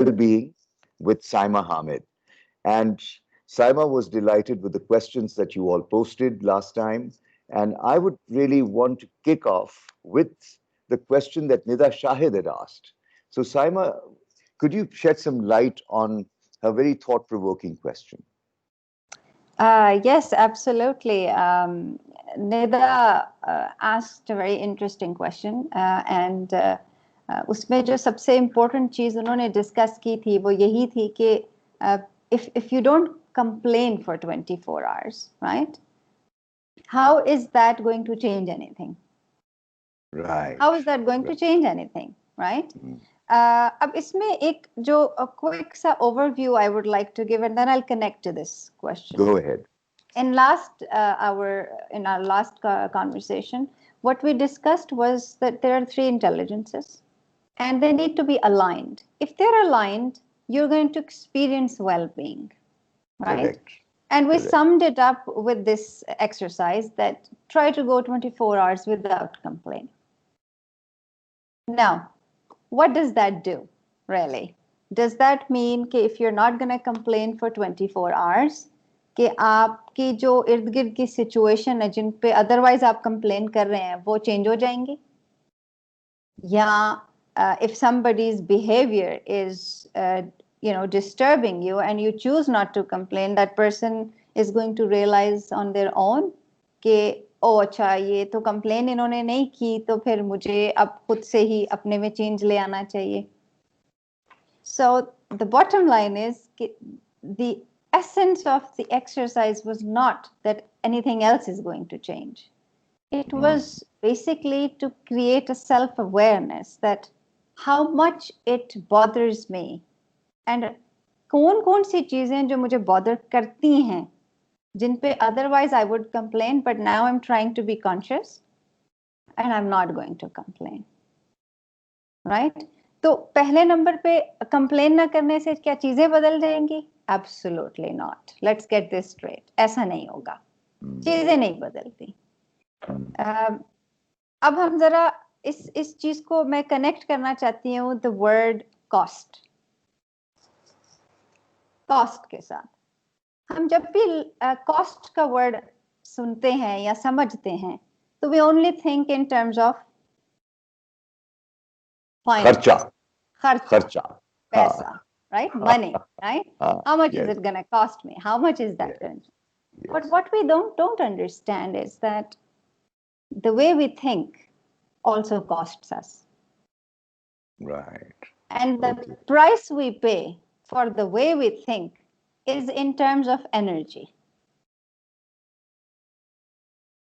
well-being with Syma Hamid. And Syma was delighted with the questions that you all posted last time. And I would really want to kick off with the question that Nida Shahid had asked. So Syma, could you shed some light on her very thought-provoking question? Yes, absolutely. Nida asked a very interesting question, and उसमें जो सबसे important चीज़ उन्होंने discuss की थी वो यही थी कि if you don't complain for 24 hours, right? How is that going to change anything? Right. How is that going to change anything, right? अब इसमें एक जो quick सा overview I would like to give, and then I'll connect to this question. Go ahead. In our last conversation, what we discussed was that there are 3 intelligences, and they need to be aligned. If they're aligned, you're going to experience well-being, right? Correct. And we Correct. summed it up with this exercise that try to go 24 hours without complaining. Now, what does that do, really? Does that mean that if you're not going to complain for 24 hours, कि आपकी जो इर्द गिर्द की situation है जिन पे otherwise आप complain कर रहे हैं वो चेंज हो जाएंगी, या if somebody's behavior is disturbing you and you choose not to complain, that person is going to realize on their own कि ओ अच्छा ये तो कंप्लेन इन्होंने नहीं की तो फिर मुझे अब खुद से ही अपने में चेंज ले आना चाहिए. So the bottom line is the essence of the exercise was not that anything else is going to change. It was basically to create a self-awareness that how much it bothers me and कौन-कौन सी चीजें जो मुझे bother करती हैं जिन पे otherwise I would complain, but now I'm trying to be conscious and I'm not going to complain, right? तो पहले number पे कंप्लेन ना करने से क्या चीजें बदल जाएंगी? Absolutely not. Let's get this straight. ऐसा नहीं होगा. चीजें नहीं बदलती. अब हम जरा इस चीज को मैं कनेक्ट करना चाहती हूँ the word cost. Cost के साथ. हम जब भी cost का word सुनते हैं या समझते हैं, तो we only think in terms of खर्चा. पैसा, right? Money, right? How much is it going to cost me? How much is that going to? But what we don't understand is that the way we think also costs us. Right. And the price we pay for the way we think is in terms of energy.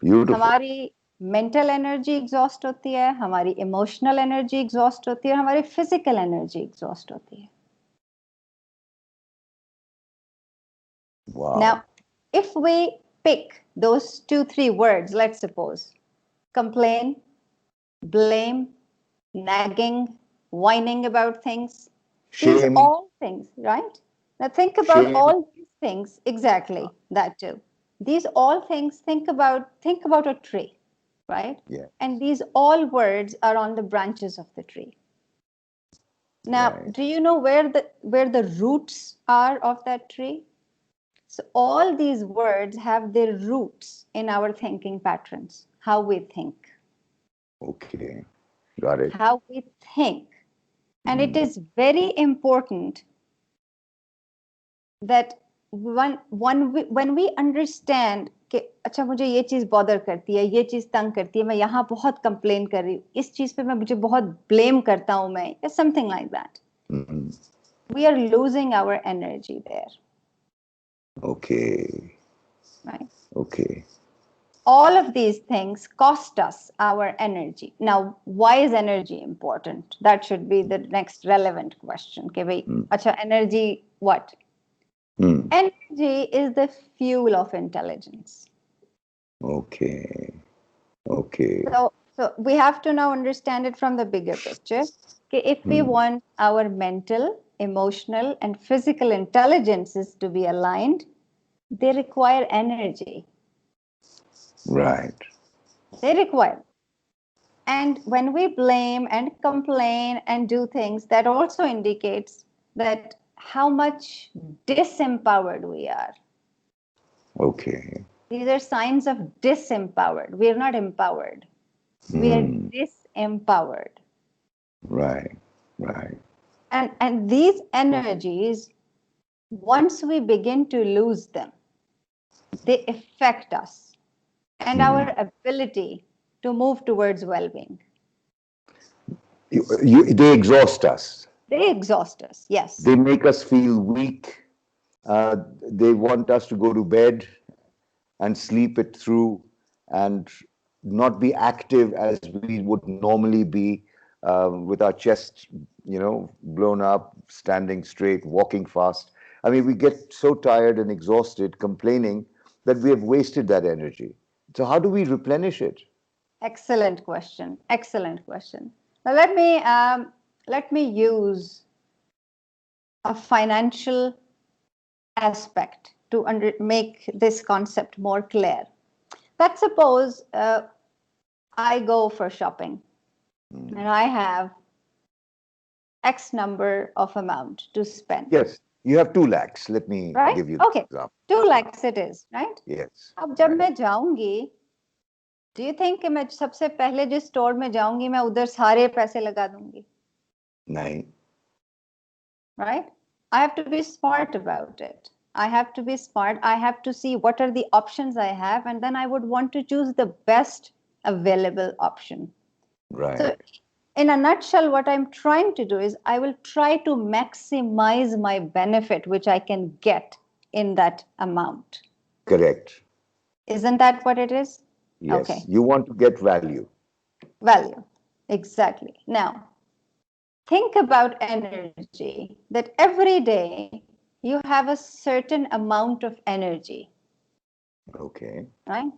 Beautiful. हमारी mental energy exhaust होती है, हमारी emotional energy exhaust होती है, और हमारी physical energy exhaust होती है. Wow. Now, if we pick those 2-3 words, let's suppose, complain, blame, nagging, whining about things, these all things, right? Now think about all these things, exactly, that too. These all things, think about a tree. Right? Yeah. And these all words are on the branches of the tree. Now, do you know where the roots are of that tree? So all these words have their roots in our thinking patterns, how we think. Okay, got it. How we think. And it is very important that when we understand कि अच्छा मुझे ये चीज bother करती है, ये चीज तंग करती है, मैं यहाँ बहुत कंप्लेन कर रही हूँ, इस चीज पे मैं मुझे बहुत ब्लेम करता हूँ मैं, या something like that. We are losing our energy there. Okay. Right. Okay. All of these things cost us our energy. Now, why is energy important? That should be the next relevant question. Okay, wait. अच्छा, energy what? Energy is the fuel of intelligence. Okay. Okay. So we have to now understand it from the bigger picture. Okay, if we want our mental, emotional, and physical intelligences to be aligned, they require energy. Right. They require. And when we blame and complain and do things, that also indicates that how much disempowered we are. Okay. These are signs of disempowered. We are not empowered. We are disempowered. Right, right. And these energies, once we begin to lose them, they affect us and our ability to move towards well-being. They exhaust us. They exhaust us, yes. They make us feel weak. They want us to go to bed and sleep it through and not be active as we would normally be, with our chest, blown up, standing straight, walking fast. I mean, we get so tired and exhausted, complaining that we have wasted that energy. So how do we replenish it? Excellent question. Excellent question. Now let me use a financial aspect to make this concept more clear. Let's suppose I go for shopping and I have X number of amount to spend. Yes, you have 2 lakhs. Let me Right? give you Okay. the example. 2 lakhs it is, right? Yes. अब जब right. मैं जाऊंगी, do you think कि मैं सबसे पहले जिस store में जाऊंगी मैं उधर सारे पैसे लगा दूंगी? नहीं. Right? I have to be smart about it. I have to be smart. I have to see what are the options I have, and then I would want to choose the best available option. Right. So, in a nutshell, what I'm trying to do is I will try to maximize my benefit, which I can get in that amount. Correct. Isn't that what it is? Yes. Okay. You want to get value. Value. Exactly. Now, think about energy, that every day you have a certain amount of energy. Okay. Right?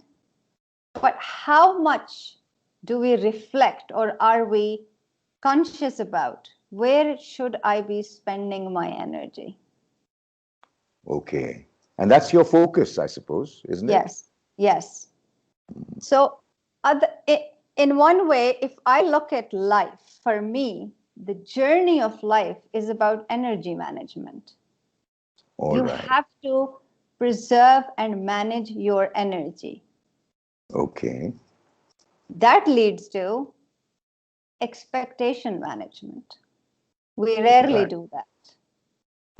But how much do we reflect, or are we conscious about where should I be spending my energy? Okay. And that's your focus, I suppose, isn't it? Yes, yes. So in one way, if I look at life, for me, the journey of life is about energy management. All right. have to preserve and manage your energy. Okay. That leads to expectation management. We rarely do that.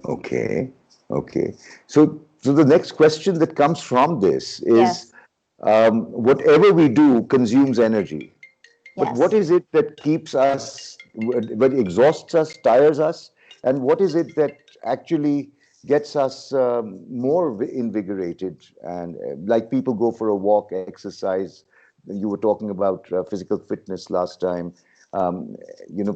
Okay. Okay. So the next question that comes from this is, whatever we do consumes energy. But what is it that keeps us, what exhausts us, tires us, and what is it that actually gets us more invigorated? And like people go for a walk, exercise. You were talking about physical fitness last time.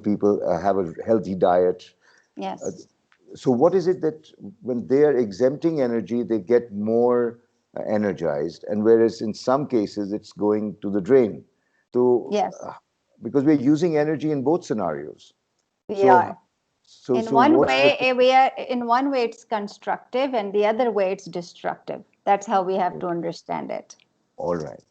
People have a healthy diet. Yes. So what is it that when they are exempting energy, they get more energized, and whereas in some cases it's going to the drain? So because we're using energy in both scenarios. We are. So in one what's way, in one way it's constructive, and the other way it's destructive. That's how we have to understand it. All right.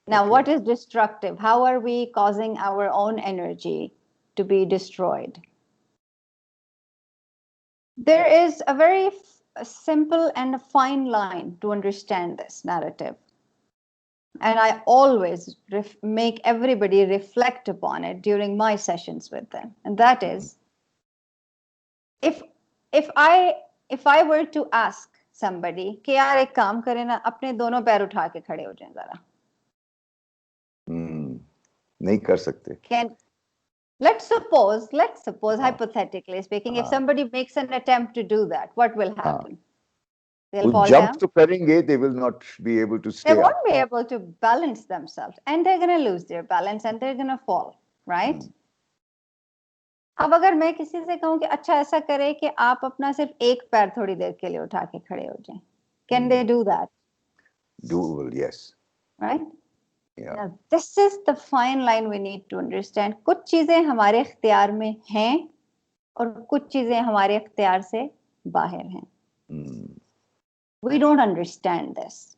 Now, what is destructive? How are we causing our own energy to be destroyed? There is a very simple and a fine line to understand this narrative. And I always make everybody reflect upon it during my sessions with them. And that is, if I were to ask somebody कि यार एक काम करें ना, अपने दोनों पैर उठा के खड़े हो जाएं जरा. नहीं कर सकते. Let's suppose hypothetically speaking, if somebody makes an attempt to do that, what will happen? They'll fall down. Jump to करेंगे, they will not be able to stay. They won't be able to balance themselves, and they're going to lose their balance, and they're going to fall, right? अब अगर मैं किसी से कहूँ कि अच्छा ऐसा करे कि आप अपना सिर्फ एक पैर थोड़ी देर के लिए उठा के खड़े हो जाएं, can they do that? Doable, yes. Right? Yeah. Now, this is the fine line we need to understand. कुछ चीजें हमारे इख्तियार में हैं और कुछ चीजें हमारे इख्तियार से बाहर हैं. We don't understand this.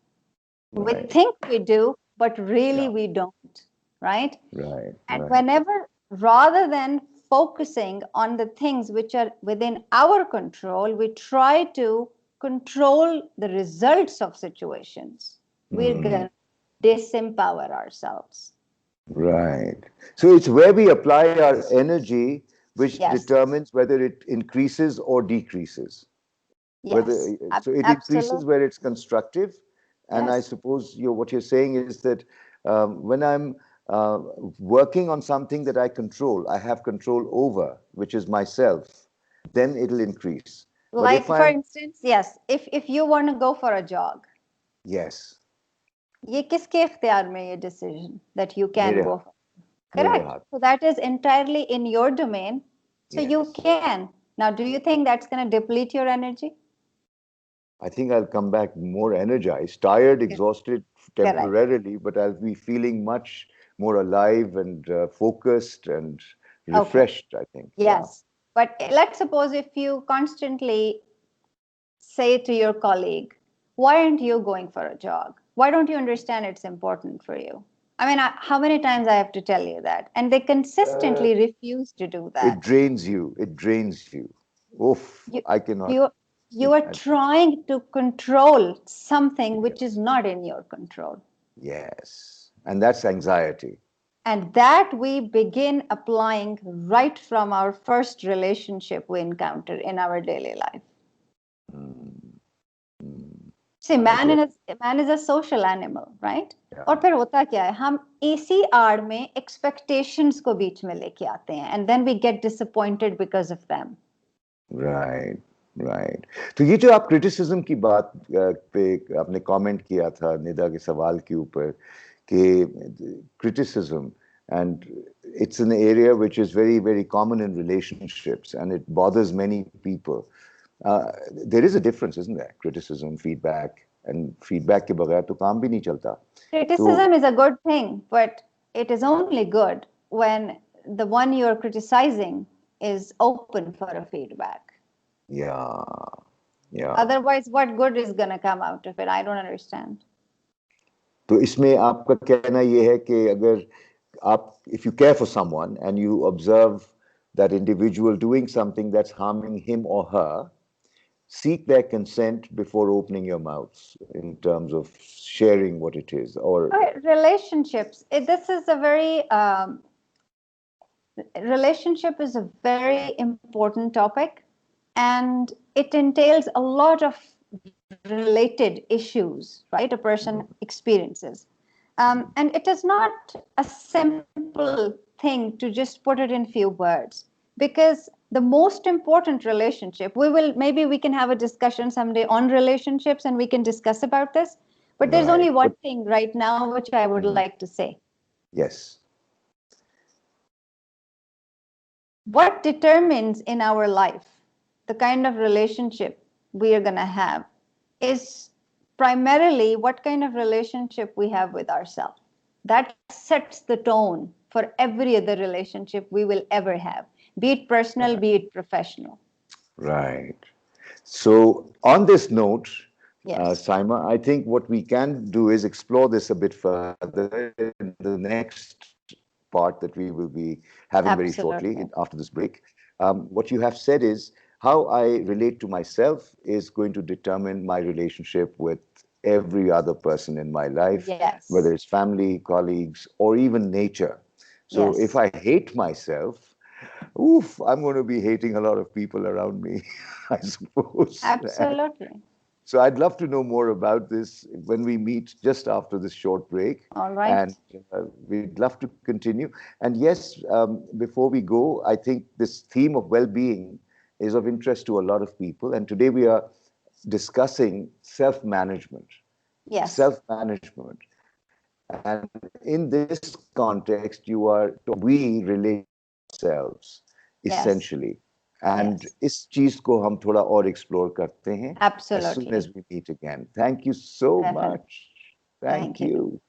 Right. We think we do, but really we don't. Right? Right. And whenever, rather than focusing on the things which are within our control, we try to control the results of situations. We're going to disempower ourselves. Right. So it's where we apply our energy, which Yes, determines whether it increases or decreases. yes, So it increases absolutely. where it's constructive, and I Yes, suppose what you're saying is that when I'm working on something that I control, I have control over, which is myself, then it'll increase. But if like for I'm instance, yes, if you want to go for a jog, yes, ये किसके इख्तियार में ये decision that you can मेरे go हाथ for? मेरे Correct. हाथ So that is entirely in your domain. So you yes. can. Now, do you think that's going to deplete your energy? I think I'll come back more energized, tired, Correct. exhausted Correct. temporarily, but I'll be feeling much more alive and focused and Okay. refreshed, I think. Yeah. Yes. But let's suppose if you constantly say to your colleague, why aren't you going for a jog? Why don't you understand it's important for you? I mean, how many times I have to tell you that? And they Uh, consistently refuse to do it that. drains you. It drains you. Oof, You, I cannot you, you are imagine. trying to control something which is not in your control. Yes. And that's anxiety. And that we begin applying right from our first relationship we encounter in our daily life. Mm, mm, See, I get man is a social animal, right? और yeah. फिर होता क्या है हम इसी आड़ में expectations को बीच में लेके आते हैं and then we get disappointed because of them. Right right तो ये जो आप क्रिटिसिज्म की बात पे आपने कमेंट किया था निदा के सवाल के ऊपर कि criticism and it's an area which is very very common in relationships and it bothers many people. There is a difference, isn't there? Criticism, feedback, and feedback के बगैर तो काम भी नहीं चलता. तो Criticism is a good thing, but it is only good when the one you're criticizing is open for a feedback. yeah yeah Otherwise, what good is going to come out of it? I don't understand. तो इसमें आपका कहना ये है कि अगर आप if you care for someone and you observe that individual doing something that's harming him or her, seek their consent before opening your mouths in terms of sharing what it is. Or Relationships. This is a very relationship is a very important topic, and it entails a lot of related issues, right? A person experiences. And it is not a simple thing to just put it in few words because the most important relationship, maybe we can have a discussion someday on relationships and we can discuss about this. But there's right, only one but thing right now which I would like to say. yes, What determines in our life the kind of relationship we are going to have is primarily what kind of relationship we have with ourselves. That sets the tone for every other relationship we will ever have, be it personal, right, be it professional. right. So on this note, Yes, Syma, I think what we can do is explore this a bit further in the next part that we will be having very shortly absolutely. after this break. What you have said is how I relate to myself is going to determine my relationship with every other person in my life, whether Yes, it's family, colleagues, or even nature. So if yes, I hate myself, oof, I'm going to be hating a lot of people around me, I suppose. absolutely. So I'd love to know more about this when we meet just after this short break. All And right. we'd love to continue. And yes, before we go, I think this theme of well-being is of interest to a lot of people. And today we are discussing self-management. Yes, Self-management. And in this context, we relate ourselves yes, essentially. And yes, इस चीज को हम थोड़ा और explore करते हैं as soon as absolutely. we meet again. Thank you so Definitely. much. Thank Thank you. you.